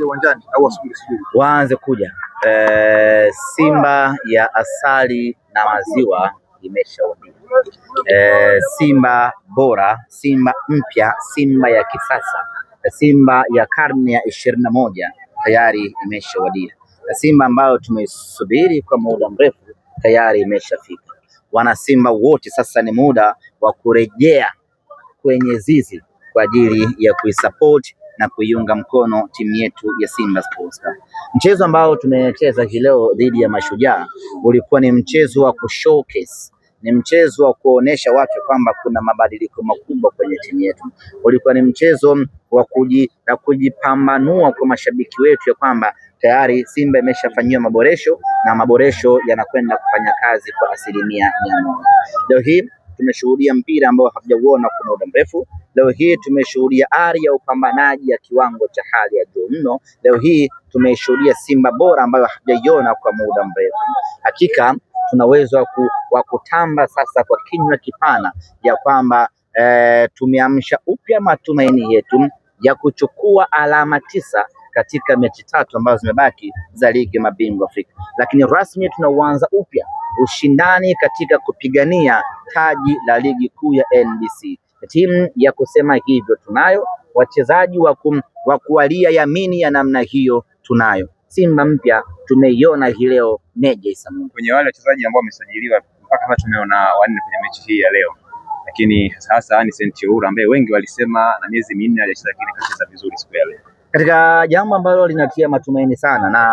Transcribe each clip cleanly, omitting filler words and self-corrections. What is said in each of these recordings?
waje uwanjani au wasubiri? Waanze kuja. Simba ya asali na maziwa imeshawadia. Simba bora, Simba mpya, Simba ya kisasa, Simba ya karne ya 21 tayari imeshawadia. Simba ambayo tumeisubiri kwa muda mrefu tayari imeshafika. Wana Simba wote sasa ni muda wa kurejea kwenye zizi kwa ajili ya kuisupport na kuiunga mkono timu yetu ya Simba Sports Club. Mchezo ambao tumecheza hii leo dhidi ya Mashujaa ulikuwa ni mchezo wa kushowcase, ni mchezo wa kuonesha watu kwamba kuna mabadiliko makubwa kwenye timu yetu. Ulikuwa ni mchezo wa kujipambanua kwa mashabiki wetu ya kwamba tayari Simba imeshafanyiwa maboresho na maboresho yanakwenda kufanya kazi kwa 100%. Leo hii tumeshuhudia mpira ambao hatujauona kwa muda mrefu. Leo hii tumeshuhudia ari ya upambanaji ya kiwango cha hali ya juu mno. Leo hii tumeshuhudia Simba bora ambayo hatujaiona kwa muda mrefu. Hakika tuna uwezo wa kutamba sasa kwa kinywa kipana ya kwamba tumeamsha upya matumaini yetu ya kuchukua alama 9 katika mechi 3 ambazo zimebaki za ligi mabingwa Afrika. Lakini rasmi tunaanza upya ushindani katika kupigania taji la ligi kuu ya NBC. Timu ya kusema hivyo tunayo, wachezaji wa kualia yamini ya namna hiyo tunayo. Simba mpya tumeiona hii leo Meja Isamu. Kwenye wale wachezaji ambao wamesajiliwa mpaka sasa tumeona 4 kwenye mechi hii ya leo. Lakini sasa Anicet Oura ambaye wengi walisema na miezi 4 hajacheza, lakini kacheza vizuri siku ya leo. Katika jambo ambalo linatia matumaini sana na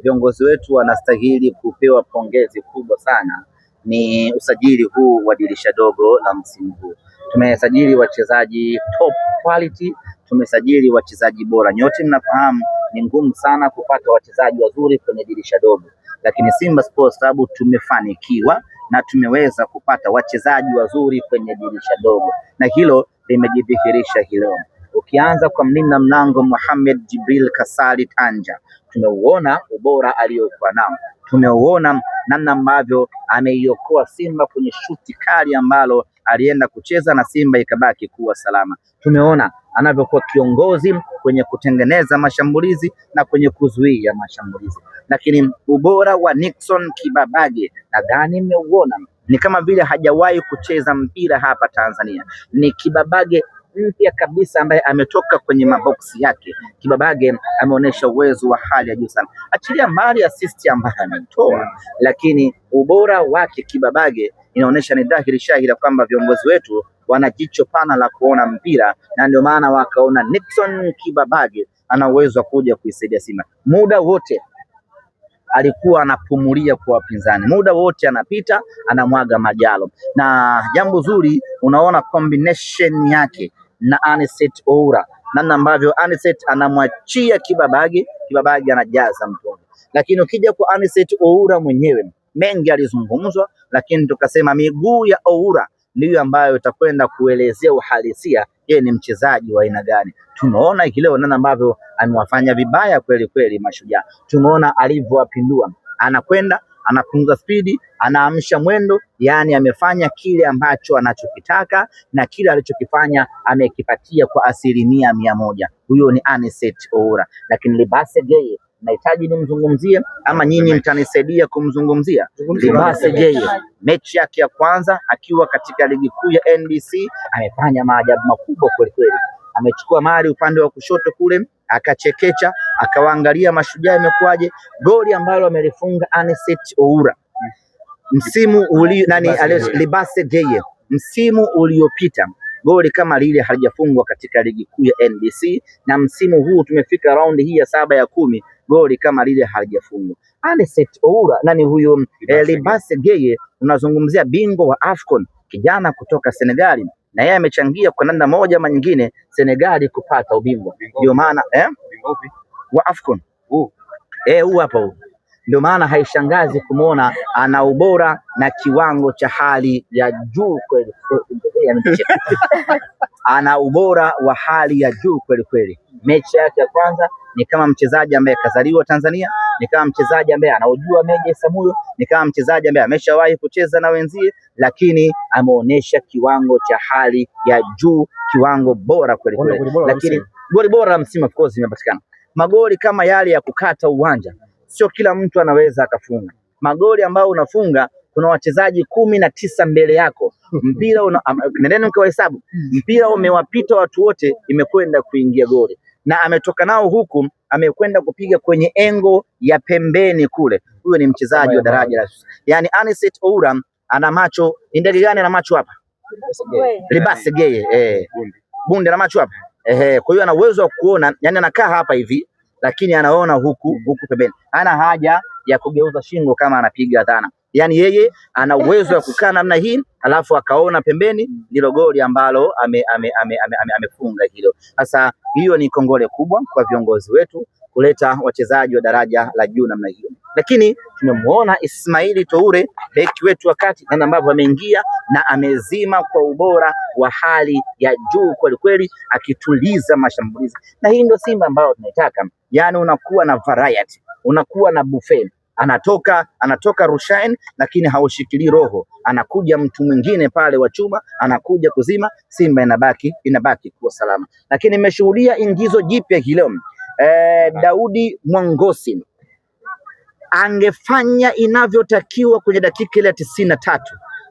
viongozi wetu wanastahili kupewa pongezi kubwa sana ni usajili huu wa dirisha dogo la msimu huu. Tumesajili wachezaji top quality, tumesajili wachezaji bora. Nyote mnafahamu ni ngumu sana kupata wachezaji wazuri kwenye dirisha dogo, lakini Simba Sports Club tumefanikiwa na tumeweza kupata wachezaji wazuri kwenye dirisha dogo, na hilo limejidhihirisha hilo. Ukianza kwa mlinda mlango Mohamed Jibril Kasali Tanja, tumeuona ubora aliyokuwa nao, tumeuona namna ambavyo ameiokoa Simba kwenye shuti kali ambalo alienda kucheza na Simba ikabaki kuwa salama. Tumeona anavyokuwa kiongozi kwenye kutengeneza mashambulizi na kwenye kuzuia mashambulizi. Lakini ubora wa Nixon Kibabage nadhani mmeuona, ni kama vile hajawahi kucheza mpira hapa Tanzania. Ni Kibabage mpya kabisa ambaye ametoka kwenye maboksi yake. Kibabage ameonyesha uwezo wa hali ya juu sana. Achilia mbali assist ambayo ametoa, lakini ubora wake Kibabage inaonyesha ni dhahiri shahiri kwamba viongozi wetu wana jicho pana la kuona mpira, na ndio maana wakaona Nixon Kibabage ana uwezo wa kuja kuisaidia Simba. Muda wote alikuwa anapumulia kwa wapinzani, muda wote anapita anamwaga majalo, na jambo zuri unaona combination yake na Anicet Oura, namna ambavyo Anicet anamwachia Kibabage, Kibabage anajaza mkono. Lakini ukija kwa Anicet Oura mwenyewe, mengi alizungumzwa, lakini tukasema miguu ya Oura ndiyo ambayo itakwenda kuelezea uhalisia yeye ni mchezaji wa aina gani. Tumeona leo namna ambavyo amewafanya vibaya kweli kweli Mashujaa. Tumeona alivyowapindua, anakwenda anapunguza spidi, anaamsha mwendo, yani amefanya kile ambacho anachokitaka, na kile alichokifanya amekipatia kwa 100%. Huyo ni Anicet Oura. Lakini Libase Geye nahitaji nimzungumzie ama nyinyi mtanisaidia kumzungumzia? Libase Geye mechi yake ya kwanza akiwa katika ligi kuu ya NBC amefanya maajabu makubwa kweli kweli. Amechukua mali upande wa kushoto kule, akachekecha, akawaangalia Mashujaa imekuaje. Goli ambalo amelifunga Anicet Oura msimu Libase Geye msimu uliopita, goli kama lile halijafungwa katika ligi kuu ya NBC, na msimu huu tumefika raundi hii ya 7 ya 10, goli kama lile halijafungwa. Anicet Oura huyo Libase Geye, unazungumzia bingwa wa AFCON, kijana kutoka Senegali, na yeye amechangia kwa namna moja ama nyingine Senegali kupata ubingwa. Ndio maana wa AFCON huu hapa. Ndio maana haishangazi kumuona ana ubora na kiwango cha hali ya juu kweli. Ana ubora wa hali ya juu kweli kweli. Mechi yake ya kwanza ni kama mchezaji ambaye kazaliwa Tanzania, ni kama mchezaji ambaye anaujua Meja Isamuyo, ni kama mchezaji ambaye ameshawahi kucheza na wenzie, lakini ameonyesha kiwango cha hali ya juu, kiwango bora kweli kweli. Lakini goli bora la msimu of course imepatikana. magoli kama yale ya kukata uwanja sio kila mtu anaweza akafunga. Magoli ambayo unafunga, kuna wachezaji 19 mbele yako, mpira nendeni mkawahesabu, mpira umewapita watu wote, imekwenda kuingia goli, na ametoka nao huku, amekwenda kupiga kwenye engo ya pembeni kule. Huyo ni mchezaji wa daraja la, yani Anicet Oura ana macho, ndege gani ana macho hapa? Libase Geye, Bunde ana macho hapa. Kwa hiyo ana uwezo wa kuona, yani anakaa hapa hivi lakini anaona huku pembeni. Hana haja ya kugeuza shingo kama anapiga dhana. Yani yeye ana uwezo wa kukaa namna hii alafu akaona pembeni, ndilo goli ambalo amefunga hilo. Sasa hiyo ni kongole kubwa kwa viongozi wetu kuleta wachezaji wa daraja la juu namna hiyo. Lakini tumemwona Ismail Toure, beki wetu wa kati, na ambavyo ameingia na amezima kwa ubora wa hali ya juu kweli kweli, akituliza mashambulizi. Na hii ndio Simba ambayo tunaitaka. Yani unakuwa na variety, unakuwa na buffet. Anatoka Rushain lakini haushikilii roho, anakuja mtu mwingine pale wa chuma anakuja kuzima. Simba inabaki kuwa salama. Lakini nimeshuhudia ingizo jipya leo. Daudi Mwangosi angefanya inavyotakiwa kwenye dakika ile 93,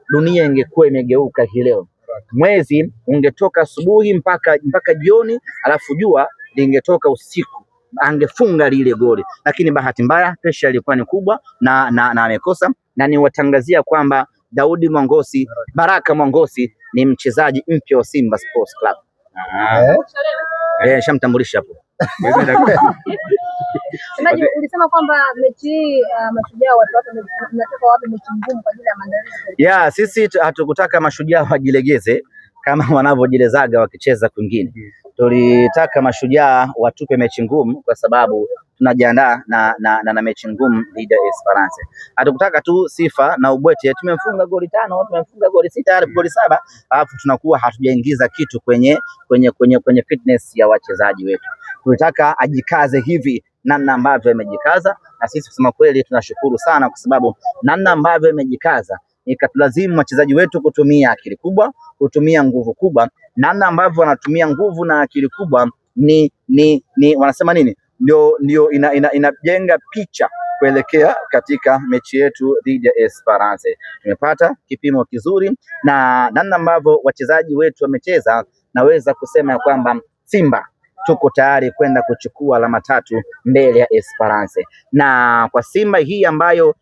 dunia ingekuwa imegeuka hii leo. Mwezi ungetoka asubuhi mpaka jioni, alafu jua lingetoka usiku, angefunga lile goli. Lakini bahati mbaya presha ilikuwa ni kubwa na amekosa. Na niwatangazia kwamba Daudi Mwangosi, Baraka Mwangosi ni mchezaji mpya wa Simba Sports Club. Shamtambulisha hapo. Ulisema kwamba mechi hii Mashujaa watu wanataka wapi mechi ngumu kwa ajili ya maandalizi? Sisi hatukutaka Mashujaa wajilegeze kama wanavyojilezaga wakicheza kwingine. Tulitaka Mashujaa watupe mechi ngumu kwa sababu tunajiandaa na mechi ngumu dhidi ya Esperance. Hatukutaka tu sifa na ubwete, tumemfunga goli 5, tumemfunga goli 6, goli 7, alafu tunakuwa hatujaingiza kitu kwenye fitness ya wachezaji wetu. Tulitaka ajikaze hivi namna ambavyo amejikaza, na sisi kusema kweli tunashukuru sana kwa sababu namna ambavyo amejikaza ikatulazimu wachezaji wetu kutumia akili kubwa, kutumia nguvu kubwa. Namna ambavyo wanatumia nguvu na akili kubwa ni wanasema nini? Ndio inajenga picha kuelekea katika mechi yetu dhidi ya Esperance. Tumepata kipimo kizuri na namna ambavyo wachezaji wetu wamecheza, naweza kusema ya kwamba Simba tuko tayari kwenda kuchukua alama 3 mbele ya Esperance. Na kwa Simba hii ambayo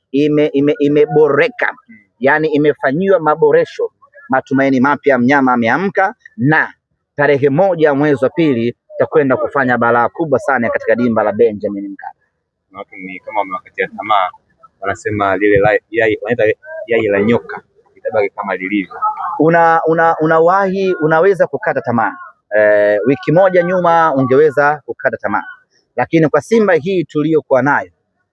imeboreka, yani imefanyiwa maboresho, matumaini mapya, mnyama ameamka, na tarehe 1 mwezi wa pili tutakwenda kufanya balaa kubwa sana katika dimba la Benjamin Mkapa. Watu ni kama wamewakatia tamaa, wanasema lile yai la nyoka itabaki kama lilivyo. Unaweza kukata tamaa. Wiki moja nyuma ungeweza kukata tamaa, lakini kwa Simba hii tuliyokuwa nayo,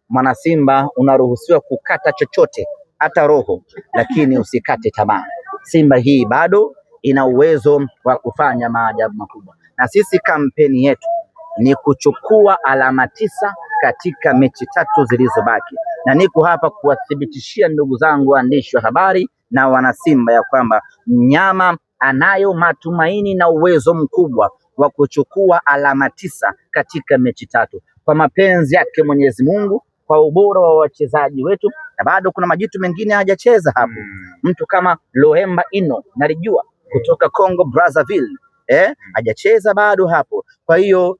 mwana Simba unaruhusiwa kukata chochote, hata roho, lakini usikate tamaa. Simba hii bado ina uwezo wa kufanya maajabu makubwa, na sisi kampeni yetu ni kuchukua alama 9 katika mechi 3 zilizobaki, na niko hapa kuwathibitishia ndugu zangu waandishi wa habari na wana Simba ya kwamba mnyama anayo matumaini na uwezo mkubwa wa kuchukua alama 9 katika mechi 3 kwa mapenzi yake Mwenyezi Mungu, kwa ubora wa wachezaji wetu, na bado kuna majitu mengine hajacheza hapo. Mtu kama Lohemba Ino nalijua kutoka Congo Brazzaville, hajacheza bado hapo. Kwa hiyo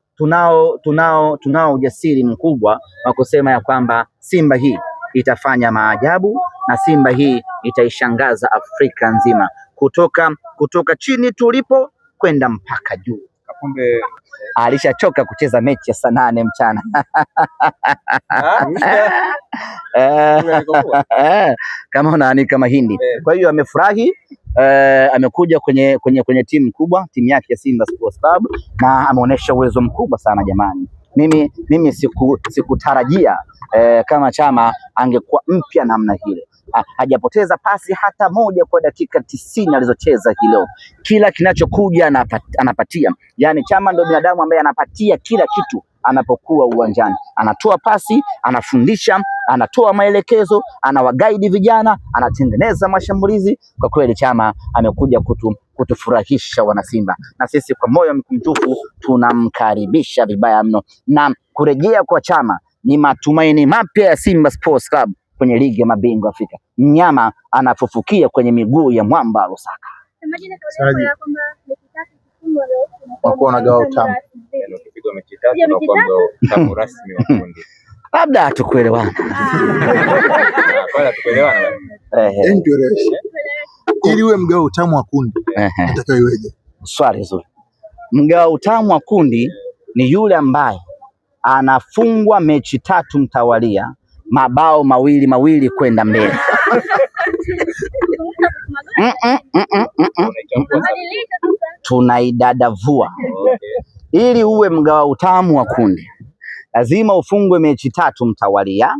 tunao ujasiri mkubwa wa kusema ya kwamba Simba hii itafanya maajabu na Simba hii itaishangaza Afrika nzima, kutoka chini tulipo kwenda mpaka juu. Kapombe alishachoka kucheza mechi ya saa 8 mchana. Kama unaanika mahindi. Kwa hiyo amefurahi, amekuja kwenye timu kubwa, timu yake ya Simba Sports Club, na ameonyesha uwezo mkubwa sana jamani. Mimi sikutarajia kama Chama angekuwa mpya namna hile. Hajapoteza pasi hata moja kwa dakika 90 alizocheza hilo. Kila kinachokuja anapatia. Yani Chama ndio binadamu ambaye anapatia kila kitu anapokuwa uwanjani, anatoa pasi, anafundisha, anatoa maelekezo, anawaguide vijana, anatengeneza mashambulizi. Kwa kweli Chama amekuja kutufurahisha wanasimba, na sisi kwa moyo mkunjufu tunamkaribisha vibaya mno, na kurejea kwa Chama ni matumaini mapya ya Simba Sports Club kwenye ligi ya mabingwa Afrika. Mnyama anafufukia kwenye miguu ya mwamba Lusaka. Wakuwa na gao tamu. Labda hatukuelewana. Ili uwe mgao utamu wa kundi, nataka iweje? Swali zuri. Mgao utamu wa kundi ni yule ambaye anafungwa mechi 3 mtawalia, mabao mawili kwenda mbele. Tunaidadavua. Ili uwe mgao utamu wa kundi, lazima ufungwe mechi 3 mtawalia,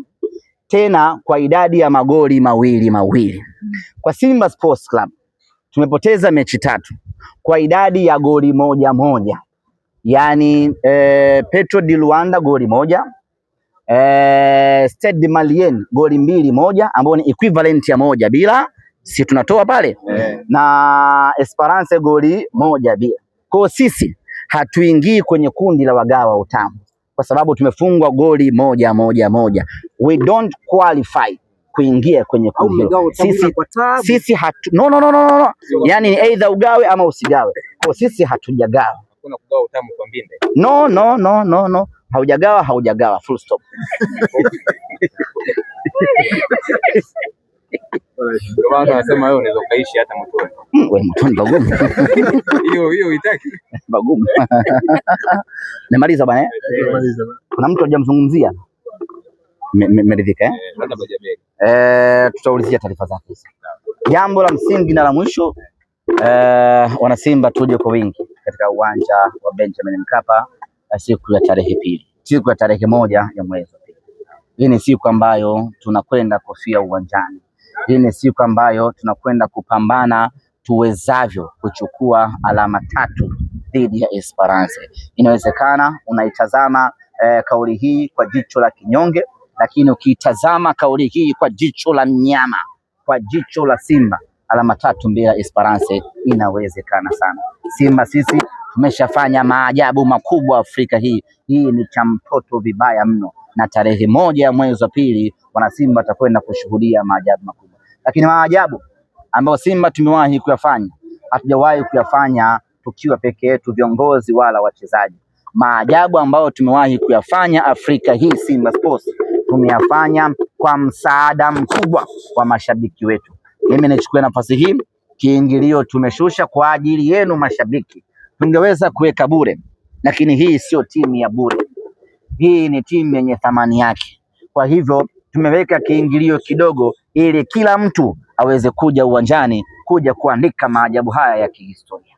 tena kwa idadi ya magoli mawili. Kwa Simba Sports Club tumepoteza mechi 3 kwa idadi ya goli moja. Yani Petro di Luanda goli 1, Stade Malien goli 2-1, ambao ni equivalent ya 1-0, si tunatoa pale, na Esperance goli 1-0. Kwa sisi hatuingii kwenye kundi la wagawa utamu kwa sababu tumefungwa goli moja. We don't qualify kuingia kwenye kundi. Sisi no. Yani ni either ugawe ama usigawe. Kwa sisi hatujagawa. Hakuna kugawa utamu kwa mbinde. No. Haujagawa full stop. Ndio maana nasema wewe unaweza kaishi hata motoni. Wewe motoni bagumu. Hiyo uitaki. Bagumu. Nimaliza bwana Kuna mtu hajamzungumzia? Meridhika tutaulizia taarifa zake. Jambo la msingi na la mwisho, wanasimba tuje kwa wingi katika uwanja wa Benjamin Mkapa siku ya tarehe 2, siku ya tarehe 1 ya mwezi wa 2. Hii ni siku ambayo tunakwenda kufia uwanjani. Hii ni siku ambayo tunakwenda kupambana tuwezavyo kuchukua alama 3 dhidi ya Esperance. Inawezekana unaitazama kauli hii kwa jicho la kinyonge, lakini ukiitazama kauli hii kwa jicho la mnyama, kwa jicho la Simba, alama 3 mbele ya Esperance inawezekana sana. Simba sisi tumeshafanya maajabu makubwa Afrika hii. Hii ni cha mtoto vibaya mno, na tarehe 1 ya mwezi wa 2 wanasimba watakwenda kushuhudia maajabu makubwa. Lakini maajabu ambayo Simba tumewahi kuyafanya, hatujawahi kuyafanya tukiwa peke yetu viongozi wala wachezaji. Maajabu ambayo tumewahi kuyafanya Afrika hii Simba Sports tumeyafanya kwa msaada mkubwa wa mashabiki wetu. Mimi nichukue nafasi hii, kiingilio tumeshusha kwa ajili yenu mashabiki. Tungeweza kuweka bure, lakini hii sio timu ya bure. Hii ni timu yenye thamani yake. Kwa hivyo tumeweka kiingilio kidogo ili kila mtu aweze kuja uwanjani kuja kuandika maajabu haya ya kihistoria.